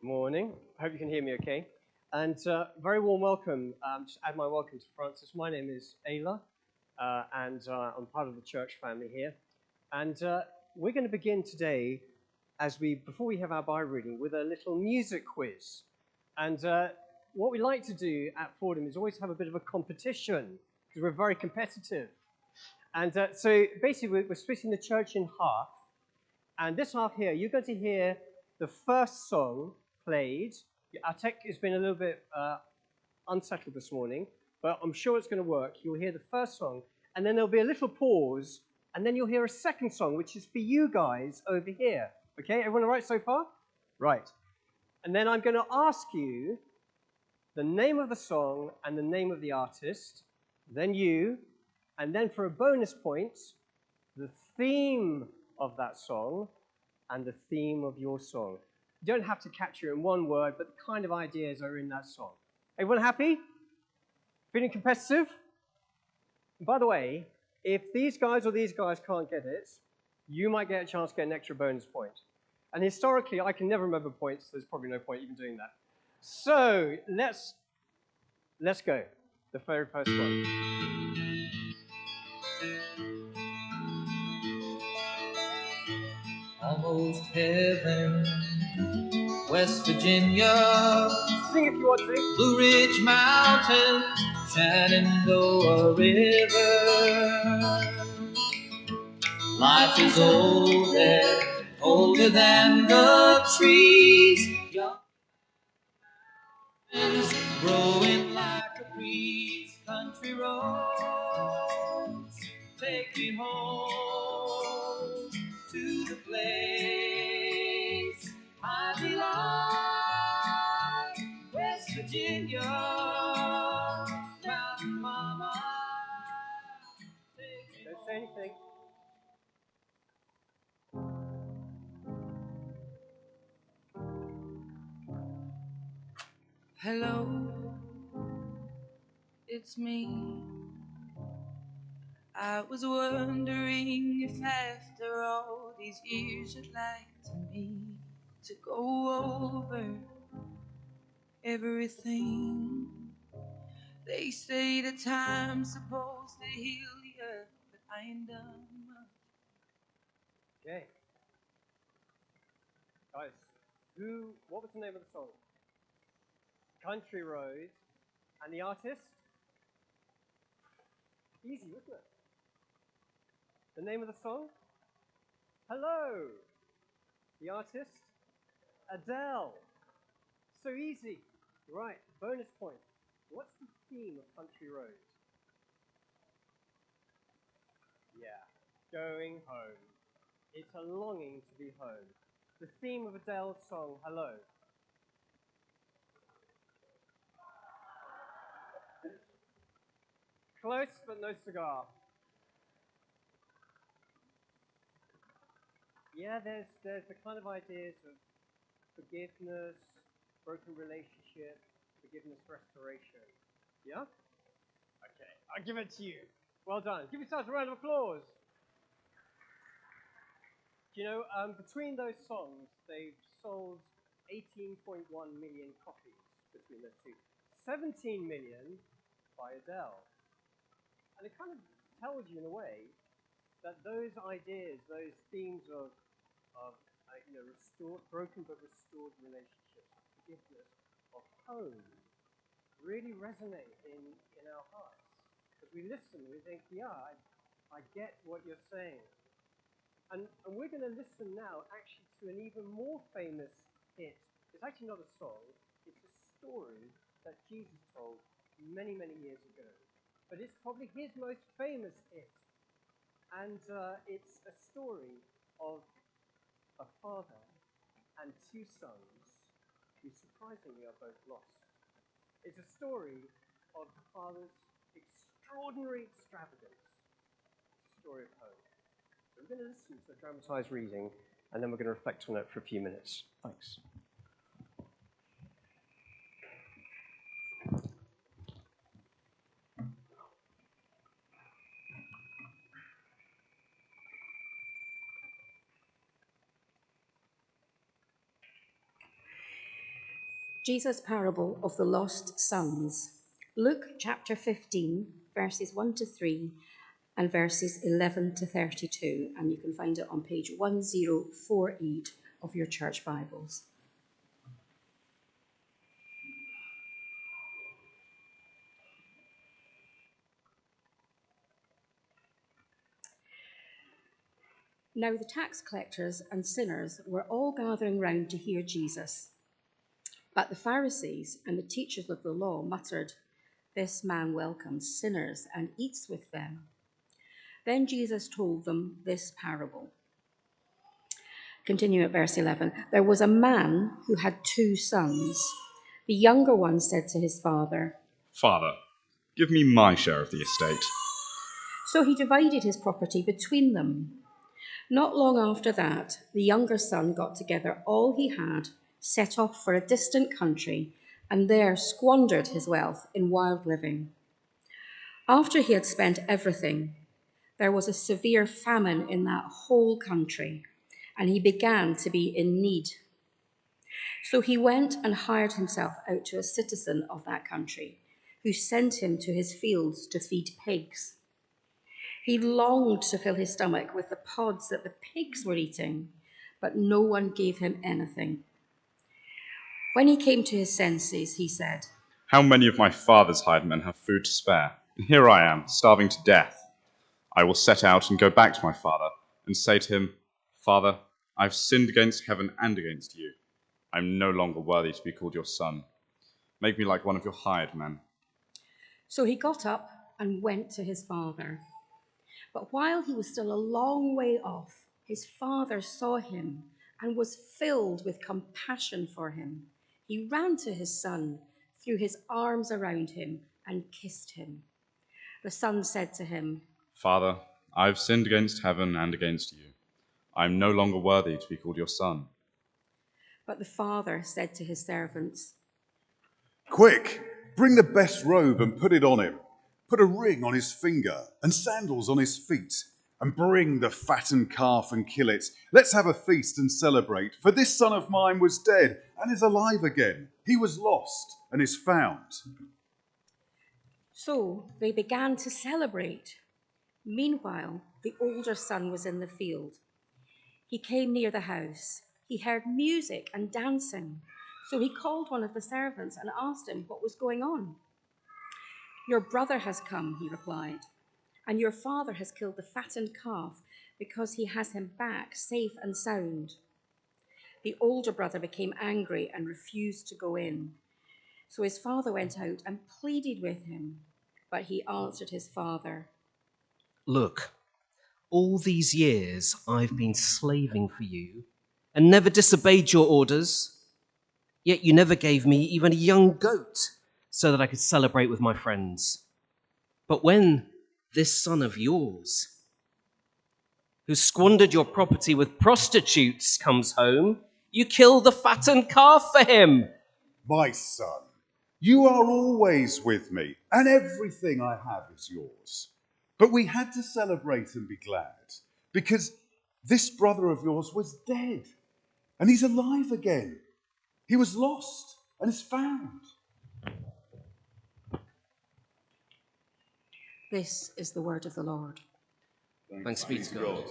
Morning. Hope you can hear me okay. And very warm welcome. Just add my welcome to Francis. My name is Aella, and I'm part of the church family here. And we're going to begin today, before we have our Bible reading, with a little music quiz. And what we like to do at Fordham is always have a bit of a competition, because we're very competitive. And so basically, we're splitting the church in half. And this half here, you're going to hear the first song played. Our tech has been a little bit unsettled this morning, but I'm sure it's going to work. You'll hear the first song, and then there'll be a little pause, and then you'll hear a second song, which is for you guys over here. Okay, everyone all right so far? Right. And then I'm going to ask you the name of the song and the name of the artist, then you, and then for a bonus point, the theme of that song and the theme of your song. You don't have to capture it in one word, but the kind of ideas are in that song. Everyone happy? Feeling competitive? By the way, if these guys or these guys can't get it, you might get a chance to get an extra bonus point. And historically, I can never remember points, so there's probably no point even doing that. So let's go. The very first one. Almost heaven, West Virginia. Sing if you want to. Blue Ridge Mountains, Shenandoah River. Life is older than the trees. Young mountains growing like a breeze. Country roads take me home to the place I belong. West Virginia, Mountain Mama. Don't say anything. Hello, it's me. I was wondering if after all these years you'd like to go over everything. They say the time's supposed to heal you, but I ain't done much. Okay. Guys, what was the name of the song? Country Road. And the artist? Easy, wasn't it? The name of the song? Hello. The artist? Adele. So easy. Right, bonus point. What's the theme of Country Road? Yeah, going home. It's a longing to be home. The theme of Adele's song, Hello. Close, but no cigar. Yeah, there's the kind of ideas of forgiveness, broken relationship, forgiveness, restoration. Yeah? Okay, I'll give it to you. Well done. Give yourselves a round of applause. Do you know, between those songs, they've sold 18.1 million copies between those two. 17 million by Adele. And it kind of tells you in a way that those ideas, those themes of broken but restored relationships, of forgiveness, of home, really resonate in our hearts. As we listen, we think, yeah, I get what you're saying. And we're going to listen now actually to an even more famous hit. It's actually not a song, it's a story that Jesus told many, many years ago. But it's probably his most famous hit. And it's a story of a father and two sons who surprisingly are both lost. It's a story of the father's extraordinary extravagance. It's a story of hope. So we're going to listen to a dramatized reading, and then we're going to reflect on it for a few minutes. Thanks. Jesus' parable of the lost sons. Luke chapter 15, verses 1 to 3 and verses 11 to 32. And you can find it on page 1048 of your church Bibles. Now the tax collectors and sinners were all gathering round to hear Jesus. But the Pharisees and the teachers of the law muttered, "This man welcomes sinners and eats with them." Then Jesus told them this parable. Continue at verse 11. There was a man who had 2 sons. The younger one said to his father, "Father, give me my share of the estate." So he divided his property between them. Not long after that, the younger son got together all he had, set off for a distant country, and there squandered his wealth in wild living. After he had spent everything, there was a severe famine in that whole country, and he began to be in need. So he went and hired himself out to a citizen of that country, who sent him to his fields to feed pigs. He longed to fill his stomach with the pods that the pigs were eating, but no one gave him anything. When he came to his senses, he said, "How many of my father's hired men have food to spare? And here I am, starving to death. I will set out and go back to my father and say to him, 'Father, I have sinned against heaven and against you. I am no longer worthy to be called your son. Make me like one of your hired men.'" So he got up and went to his father. But while he was still a long way off, his father saw him and was filled with compassion for him. He ran to his son, threw his arms around him, and kissed him. The son said to him, "Father, I have sinned against heaven and against you. I am no longer worthy to be called your son." But the father said to his servants, "Quick, bring the best robe and put it on him. Put a ring on his finger and sandals on his feet. And bring the fattened calf and kill it. Let's have a feast and celebrate. For this son of mine was dead and is alive again. He was lost and is found." So they began to celebrate. Meanwhile, the older son was in the field. He came near the house. He heard music and dancing. So he called one of the servants and asked him what was going on. "Your brother has come," he replied, "and your father has killed the fattened calf because he has him back safe and sound." The older brother became angry and refused to go in. So his father went out and pleaded with him. But he answered his father, "Look, all these years I've been slaving for you and never disobeyed your orders, yet you never gave me even a young goat so that I could celebrate with my friends. But when this son of yours, who squandered your property with prostitutes, comes home, you kill the fattened calf for him." "My son, you are always with me, and everything I have is yours. But we had to celebrate and be glad, because this brother of yours was dead, and he's alive again. He was lost and is found." This is the word of the Lord. Thanks be to God.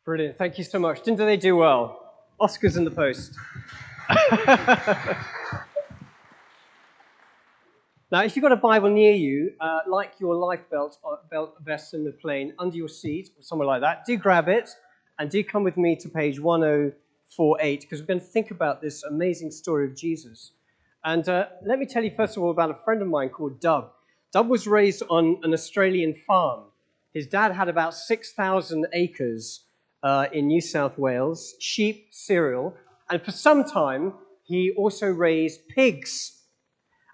Brilliant. Thank you so much. Didn't they do well? Oscars in the post. Now, if you've got a Bible near you, like your life belt vest in the plane, under your seat or somewhere like that, do grab it and do come with me to page 1048 because we're going to think about this amazing story of Jesus. And let me tell you first of all about a friend of mine called Dub. Dub was raised on an Australian farm. His dad had about 6,000 acres in New South Wales, sheep, cereal, and for some time he also raised pigs.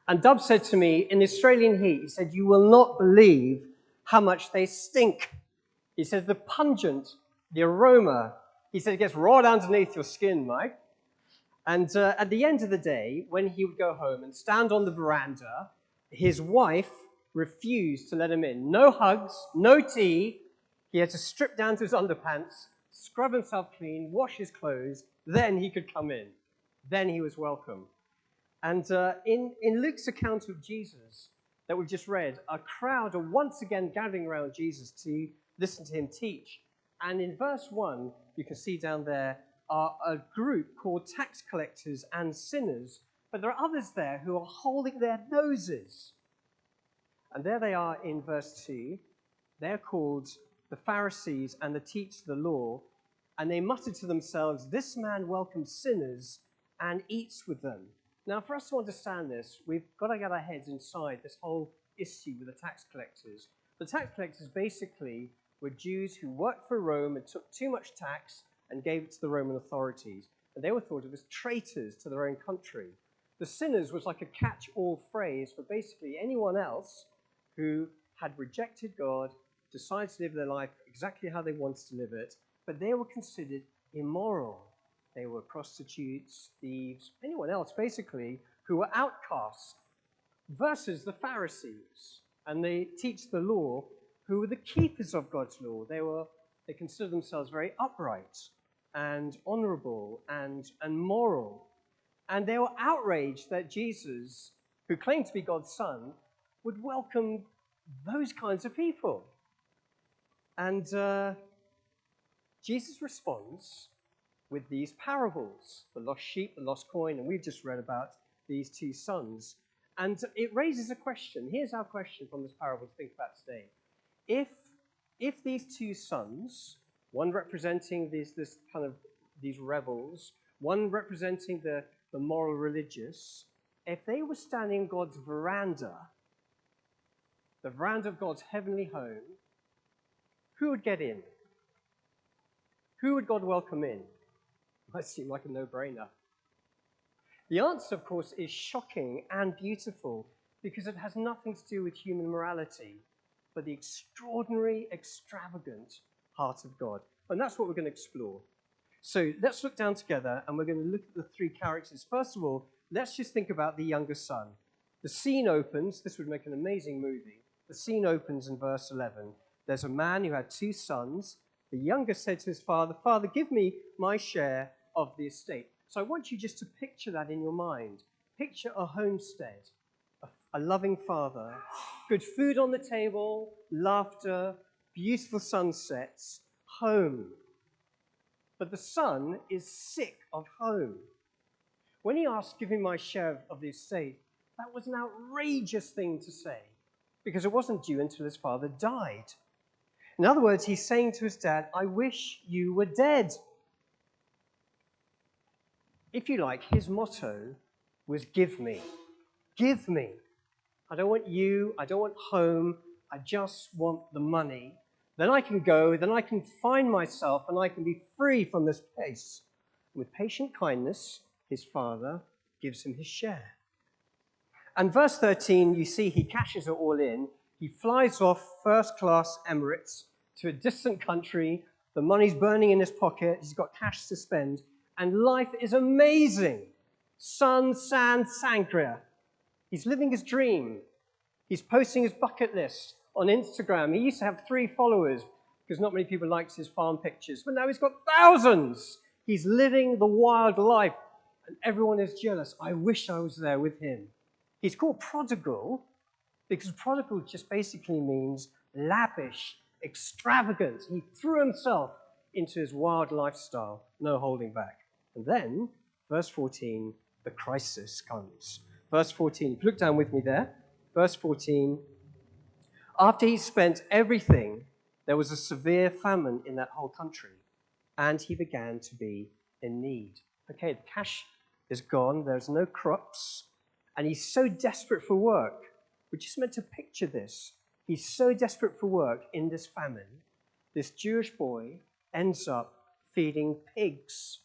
And Dub said to me, in the Australian heat, he said, "You will not believe how much they stink." He said, "The pungent, the aroma," he said, "it gets right underneath your skin, mate." And at the end of the day, when he would go home and stand on the veranda, his wife refused to let him in. No hugs, no tea. He had to strip down to his underpants scrub himself clean, wash his clothes, then he could come in. Then he was welcome. And in Luke's account of Jesus that we've just read, a crowd are once again gathering around Jesus to listen to him teach. And in verse 1, you can see down there, are a group called tax collectors and sinners, but there are others there who are holding their noses. And there they are in verse 2. They're called the Pharisees and the teachers of the law, and they muttered to themselves, "This man welcomes sinners and eats with them." Now, for us to understand this, we've got to get our heads inside this whole issue with the tax collectors. The tax collectors basically were Jews who worked for Rome and took too much tax and gave it to the Roman authorities. And they were thought of as traitors to their own country. The sinners was like a catch-all phrase for basically anyone else who had rejected God, decided to live their life exactly how they wanted to live it, but they were considered immoral. They were prostitutes, thieves, anyone else basically who were outcasts, versus the Pharisees and they teach the law, who were the keepers of God's law. They considered themselves very upright and honorable and moral. And they were outraged that Jesus, who claimed to be God's son, would welcome those kinds of people. And Jesus responds with these parables, the lost sheep, the lost coin, and we've just read about these two sons. And it raises a question. Here's our question from this parable to think about today. If these two sons, one representing these rebels, one representing the moral religious, if they were standing in God's veranda, the veranda of God's heavenly home, who would get in? Who would God welcome in? Might seem like a no-brainer. The answer, of course, is shocking and beautiful because it has nothing to do with human morality, but the extraordinary, extravagant heart of God. And that's what we're going to explore. So let's look down together and we're going to look at the three characters. First of all, let's just think about the younger son. The scene opens, this would make an amazing movie. The scene opens in verse 11. There's a man who had two sons. The younger said to his father, "Father, give me my share of the estate." So I want you just to picture that in your mind. Picture a homestead, a loving father, good food on the table, laughter, beautiful sunsets, home. But the son is sick of home. When he asked, "Give me my share of the estate," that was an outrageous thing to say because it wasn't due until his father died. In other words, he's saying to his dad, "I wish you were dead." If you like, his motto was give me. Give me. I don't want you. I don't want home. I just want the money. Then I can go. Then I can find myself and I can be free from this place. With patient kindness, his father gives him his share. And verse 13, you see he cashes it all in. He flies off first-class Emirates to a distant country. The money's burning in his pocket. He's got cash to spend. And life is amazing. Sun, sand, sangria. He's living his dream. He's posting his bucket list on Instagram. He used to have 3 followers because not many people liked his farm pictures. But now he's got thousands. He's living the wild life. And everyone is jealous. I wish I was there with him. He's called prodigal because prodigal just basically means lavish, extravagant. He threw himself into his wild lifestyle, no holding back. And then, verse 14, the crisis comes. Verse 14, look down with me there. Verse 14, after he spent everything, there was a severe famine in that whole country, and he began to be in need. Okay, the cash is gone, there's no crops, and he's so desperate for work. We're just meant to picture this. He's so desperate for work in this famine. This Jewish boy ends up feeding pigs.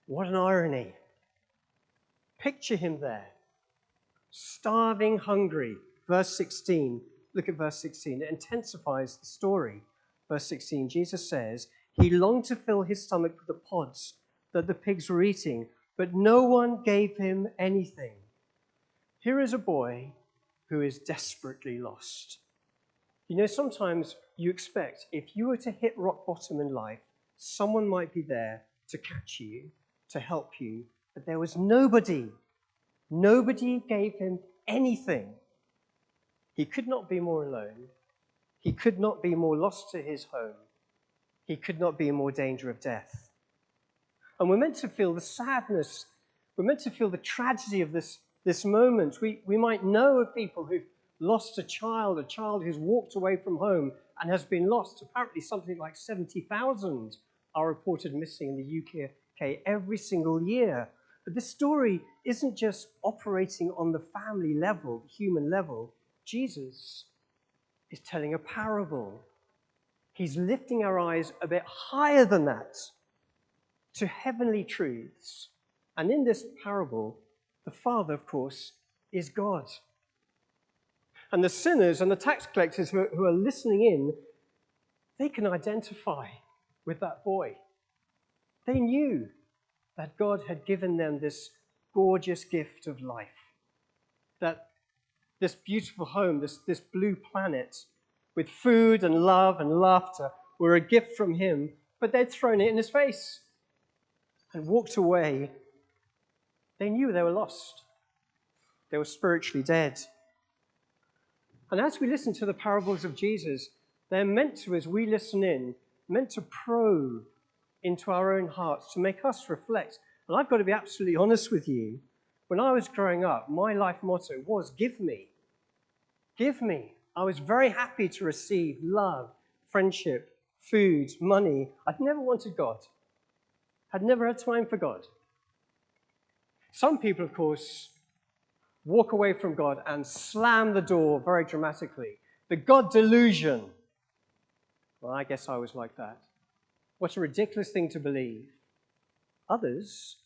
What an irony. Picture him there, starving, hungry. Verse 16, look at verse 16. It intensifies the story. Verse 16, Jesus says, he longed to fill his stomach with the pods that the pigs were eating, but no one gave him anything. Here is a boy who is desperately lost. You know, sometimes you expect if you were to hit rock bottom in life, someone might be there to catch you, to help you, but there was nobody. Nobody gave him anything. He could not be more alone. He could not be more lost to his home. He could not be in more danger of death. And we're meant to feel the sadness. We're meant to feel the tragedy of this moment. We might know of people who've lost a child who's walked away from home and has been lost. Apparently something like 70,000 are reported missing in the UK every single year. But this story isn't just operating on the family level, the human level. Jesus is telling a parable. He's lifting our eyes a bit higher than that to heavenly truths. And in this parable, the Father, of course, is God. And the sinners and the tax collectors who are listening in, they can identify with that boy. They knew that God had given them this gorgeous gift of life, that this beautiful home, this blue planet with food and love and laughter were a gift from him, but they'd thrown it in his face and walked away. They knew they were lost. They were spiritually dead. And as we listen to the parables of Jesus, they're meant to, as we listen in, meant to probe into our own hearts, to make us reflect. And I've got to be absolutely honest with you. When I was growing up, my life motto was, give me. Give me. I was very happy to receive love, friendship, food, money. I'd never wanted God. I'd never had time for God. Some people, of course, walk away from God and slam the door very dramatically. The God delusion. Well, I guess I was like that. What a ridiculous thing to believe. Others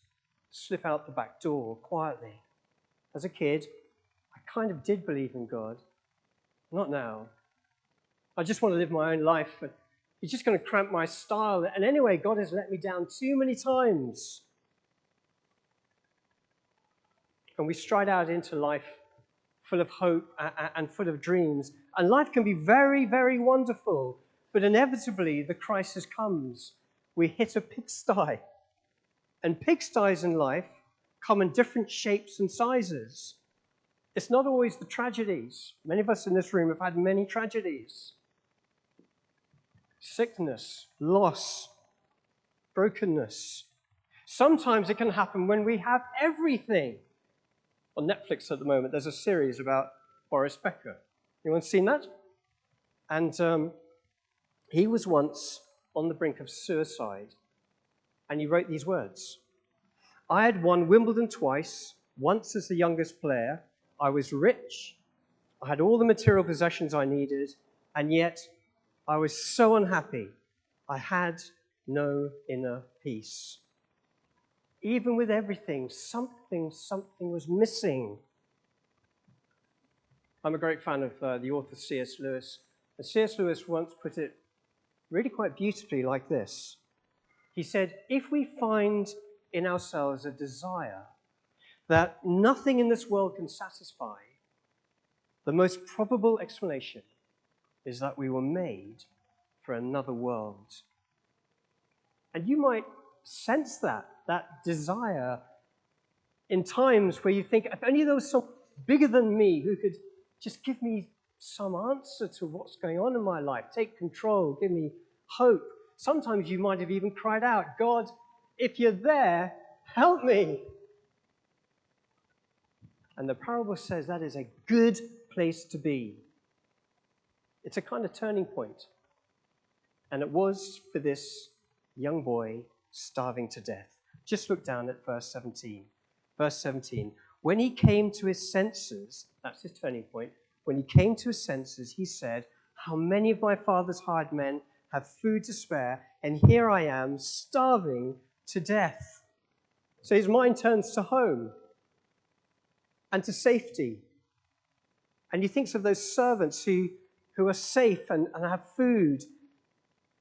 slip out the back door quietly. As a kid, I kind of did believe in God. Not now. I just want to live my own life, but he's just going to cramp my style. And anyway, God has let me down too many times. And we stride out into life full of hope and full of dreams. And life can be very, very wonderful. But inevitably, the crisis comes. We hit a pigsty. And pigsties in life come in different shapes and sizes. It's not always the tragedies. Many of us in this room have had many tragedies. Sickness, loss, brokenness. Sometimes it can happen when we have everything. On Netflix at the moment, there's a series about Boris Becker. Anyone seen that? And he was once on the brink of suicide, and he wrote these words. I had won Wimbledon twice, once as the youngest player. I was rich. I had all the material possessions I needed, and yet I was so unhappy. I had no inner peace. Even with everything, something was missing. I'm a great fan of the author C.S. Lewis. And C.S. Lewis once put it really quite beautifully like this. He said, if we find in ourselves a desire that nothing in this world can satisfy, the most probable explanation is that we were made for another world. And you might sense that desire in times where you think, if only there was someone bigger than me who could just give me some answer to what's going on in my life, take control, give me hope. Sometimes you might have even cried out, God, if you're there, help me. And the parable says that is a good place to be. It's a kind of turning point. And it was for this young boy starving to death. Just look down at verse 17. Verse 17. When he came to his senses, that's his turning point. When he came to his senses, he said, how many of my father's hired men have food to spare, and here I am starving to death. So his mind turns to home and to safety. And he thinks of those servants who are safe and have food.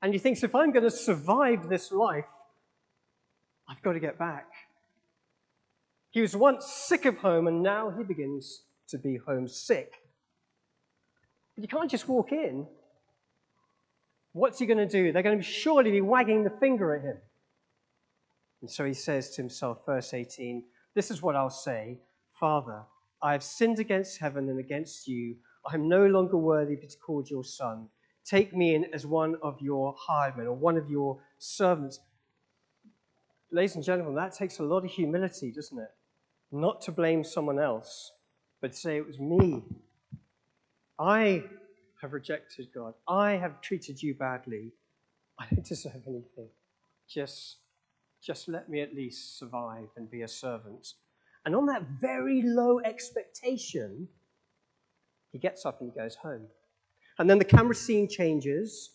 And he thinks, if I'm going to survive this life, I've got to get back. He was once sick of home, and now he begins to be homesick. But you can't just walk in. What's he going to do? They're going to surely be wagging the finger at him. And so he says to himself, verse 18, this is what I'll say, Father, I have sinned against heaven and against you. I am no longer worthy to be called your son. Take me in as one of your hired men or one of your servants. Ladies and gentlemen, that takes a lot of humility, doesn't it? Not to blame someone else, but to say it was me. I have rejected God. I have treated you badly. I don't deserve anything. Just let me at least survive and be a servant. And on that very low expectation, he gets up and he goes home. And then the camera scene changes,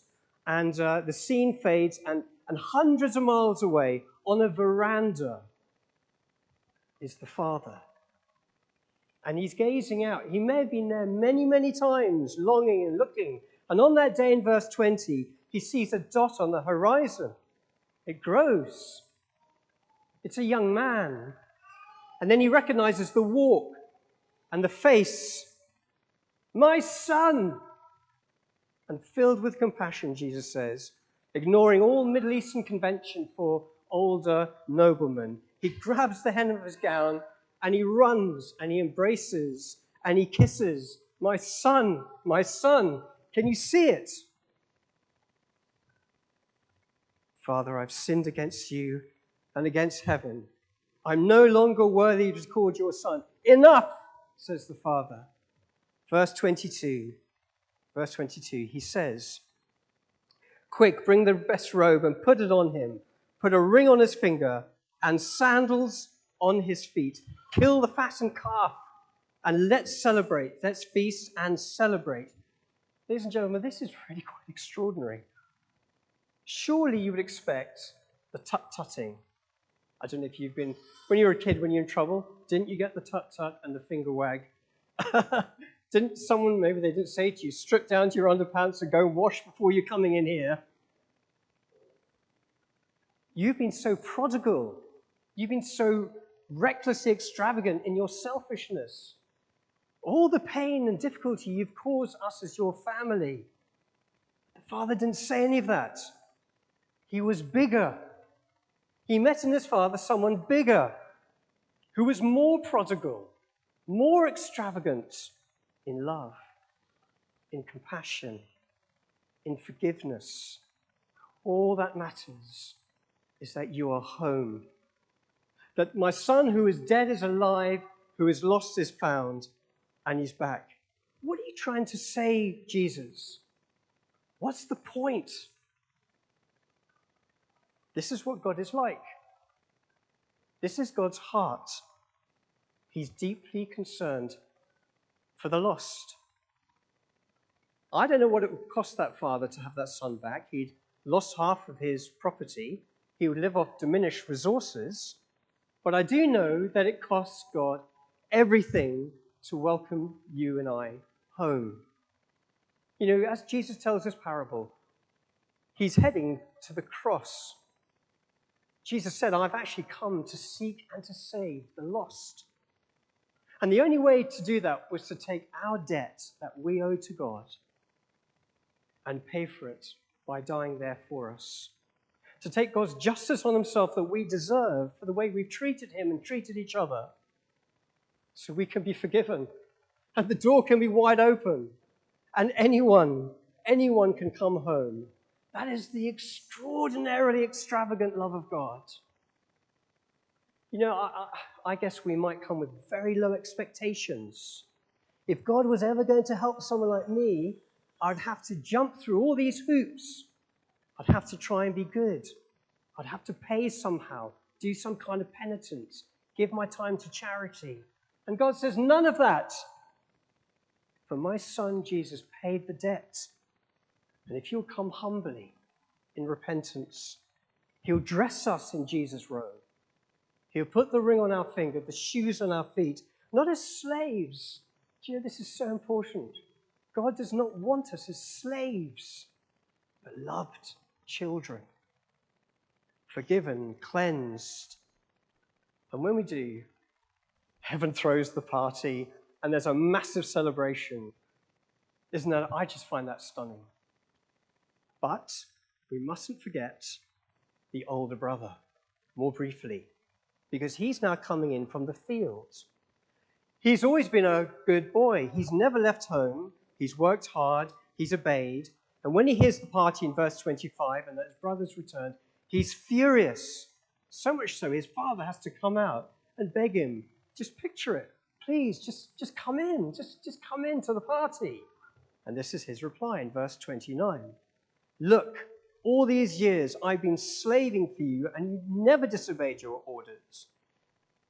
and the scene fades, and hundreds of miles away, on a veranda, is the father. And he's gazing out. He may have been there many, many times, longing and looking. And on that day in verse 20, he sees a dot on the horizon. It grows. It's a young man. And then he recognizes the walk and the face. My son! And filled with compassion, Jesus says, ignoring all Middle Eastern convention for older noblemen, he grabs the hem of his gown and he runs and he embraces and he kisses. My son, can you see it? Father, I've sinned against you and against heaven. I'm no longer worthy to be called your son. Enough, says the father. Verse 22, he says, quick, bring the best robe and put it on him. Put a ring on his finger and sandals on his feet. Kill the fattened calf and let's celebrate. Let's feast and celebrate. Ladies and gentlemen, this is really quite extraordinary. Surely you would expect the tut-tutting. I don't know if you've been, when you were a kid, when you're in trouble, didn't you get the tut-tut and the finger wag? Didn't someone, maybe they didn't say to you, strip down to your underpants and go wash before you're coming in here? You've been so prodigal. You've been so recklessly extravagant in your selfishness. All the pain and difficulty you've caused us as your family. The father didn't say any of that. He was bigger. He met in his father someone bigger, who was more prodigal, more extravagant in love, in compassion, in forgiveness. All that matters is that you are home. That my son who is dead is alive, who is lost is found, and he's back. What are you trying to say, Jesus? What's the point? This is what God is like. This is God's heart. He's deeply concerned for the lost. I don't know what it would cost that father to have that son back. He'd lost half of his property. He would live off diminished resources. But I do know that it costs God everything to welcome you and I home. You know, as Jesus tells this parable, he's heading to the cross. Jesus said, I've actually come to seek and to save the lost. And the only way to do that was to take our debt that we owe to God and pay for it by dying there for us. To take God's justice on himself that we deserve for the way we've treated him and treated each other, so we can be forgiven and the door can be wide open and anyone can come home. That is the extraordinarily extravagant love of God. You know, I guess we might come with very low expectations. If God was ever going to help someone like me, I'd have to jump through all these hoops. I'd have to try and be good. I'd have to pay somehow, do some kind of penitence, give my time to charity. And God says, none of that. For my son Jesus paid the debt. And if you'll come humbly in repentance, he'll dress us in Jesus' robe. He'll put the ring on our finger, the shoes on our feet, not as slaves. Do you know, this is so important. God does not want us as slaves, but loved children, forgiven, cleansed. And when we do, heaven throws the party and there's a massive celebration. Isn't that? I just find that stunning. But we mustn't forget the older brother, more briefly, because he's now coming in from the fields. He's always been a good boy. He's never left home. He's worked hard. He's obeyed. And when he hears the party in verse 25 and that his brothers returned, he's furious. So much so, his father has to come out and beg him, just picture it. Please, just come in. Just come into the party. And this is his reply in verse 29. Look, all these years I've been slaving for you, and you never disobeyed your orders.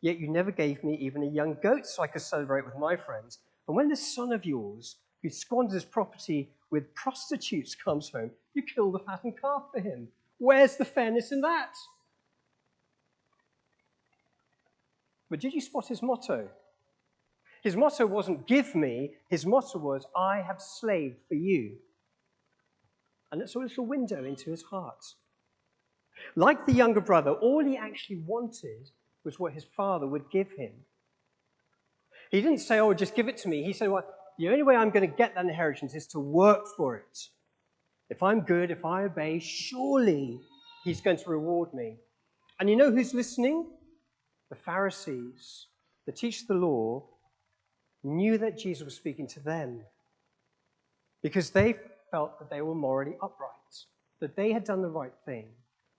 Yet you never gave me even a young goat so I could celebrate with my friends. And when this son of yours, who squanders his property with prostitutes, comes home, you kill the fattened calf for him. Where's the fairness in that? But did you spot his motto? His motto wasn't give me, his motto was I have slaved for you. And it's a little window into his heart. Like the younger brother, all he actually wanted was what his father would give him. He didn't say, oh, just give it to me. He said, well, the only way I'm going to get that inheritance is to work for it. If I'm good, if I obey, surely he's going to reward me. And you know who's listening? The Pharisees, the teachers of the law, knew that Jesus was speaking to them because they felt that they were morally upright, that they had done the right thing,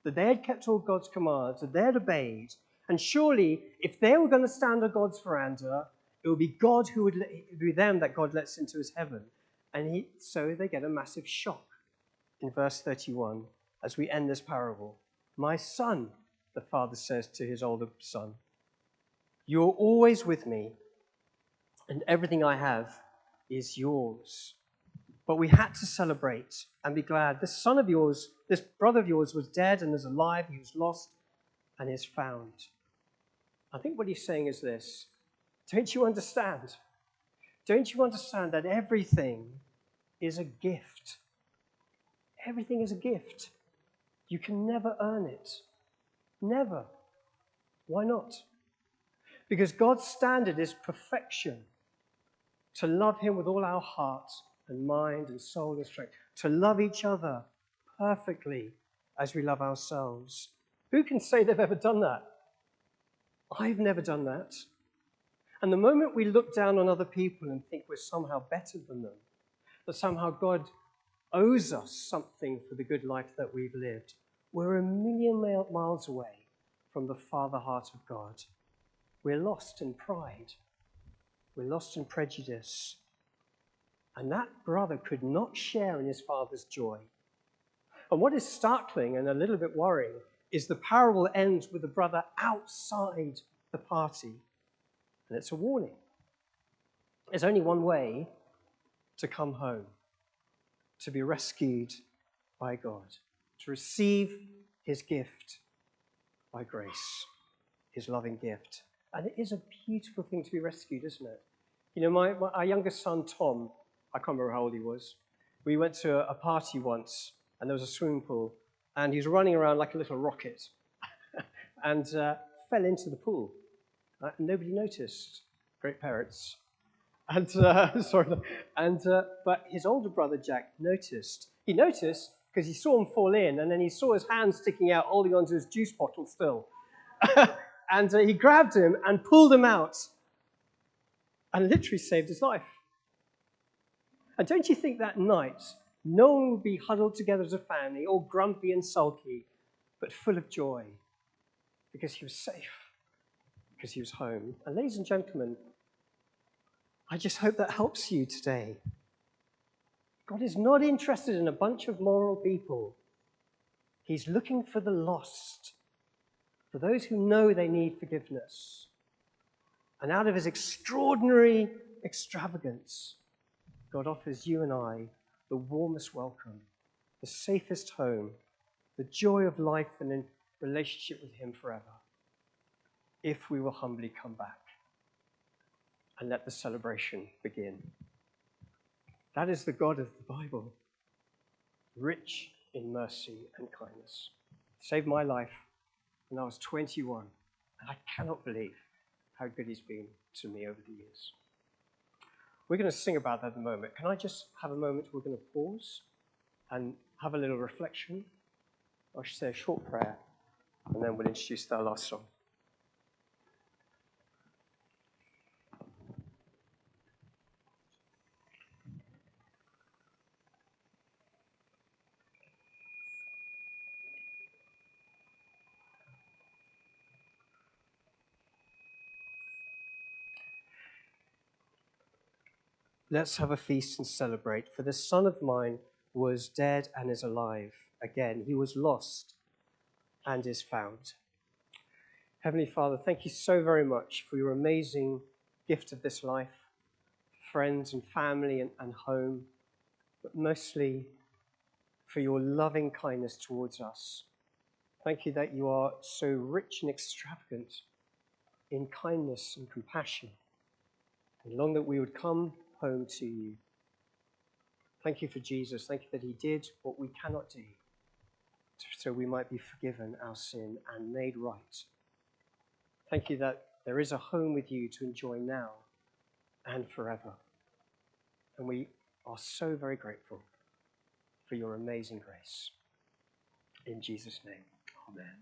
that they had kept all God's commands, that they had obeyed. And surely, if they were going to stand on God's veranda, it would be God who would it would be them that God lets into his heaven. And so they get a massive shock in verse 31 as we end this parable. My son, the father says to his older son, you're always with me, and everything I have is yours. But we had to celebrate and be glad. This son of yours, this brother of yours was dead and is alive. He was lost and is found. I think what he's saying is this. Don't you understand? Don't you understand that everything is a gift? Everything is a gift. You can never earn it. Never. Why not? Because God's standard is perfection. To love him with all our heart and mind and soul and strength. To love each other perfectly as we love ourselves. Who can say they've ever done that? I've never done that. And the moment we look down on other people and think we're somehow better than them, that somehow God owes us something for the good life that we've lived, we're a million miles away from the Father heart of God. We're lost in pride. We're lost in prejudice. And that brother could not share in his father's joy. And what is startling and a little bit worrying is the parable ends with the brother outside the party. And it's a warning. There's only one way to come home, to be rescued by God, to receive his gift by grace, his loving gift. And it is a beautiful thing to be rescued, isn't it? You know, our youngest son, Tom, I can't remember how old he was. We went to a party once, and there was a swimming pool, and he was running around like a little rocket and fell into the pool. And nobody noticed. Great parents. And but his older brother, Jack, noticed. He noticed because he saw him fall in, and then he saw his hand sticking out, holding onto his juice bottle still. And he grabbed him and pulled him out and literally saved his life. And don't you think that night, no one would be huddled together as a family, all grumpy and sulky, but full of joy because he was safe, because he was home. And ladies and gentlemen, I just hope that helps you today. God is not interested in a bunch of moral people. He's looking for the lost, for those who know they need forgiveness. And out of his extraordinary extravagance, God offers you and I the warmest welcome, the safest home, the joy of life and in relationship with him forever, if we will humbly come back and let the celebration begin. That is the God of the Bible, rich in mercy and kindness. He saved my life when I was 21, and I cannot believe how good he's been to me over the years. We're going to sing about that in a moment. Can I just have a moment? We're going to pause. and have a little reflection. I should say a short prayer, and then we'll introduce our last song. Let's have a feast and celebrate, for this son of mine was dead and is alive again. He was lost and is found. Heavenly Father, thank you so very much for your amazing gift of this life, friends and family and home, but mostly for your loving kindness towards us. Thank you that you are so rich and extravagant in kindness and compassion, and long that we would come home to you. Thank you for Jesus. Thank you that he did what we cannot do, so we might be forgiven our sin and made right. Thank you that there is a home with you to enjoy now and forever. And we are so very grateful for your amazing grace. In Jesus' name, amen.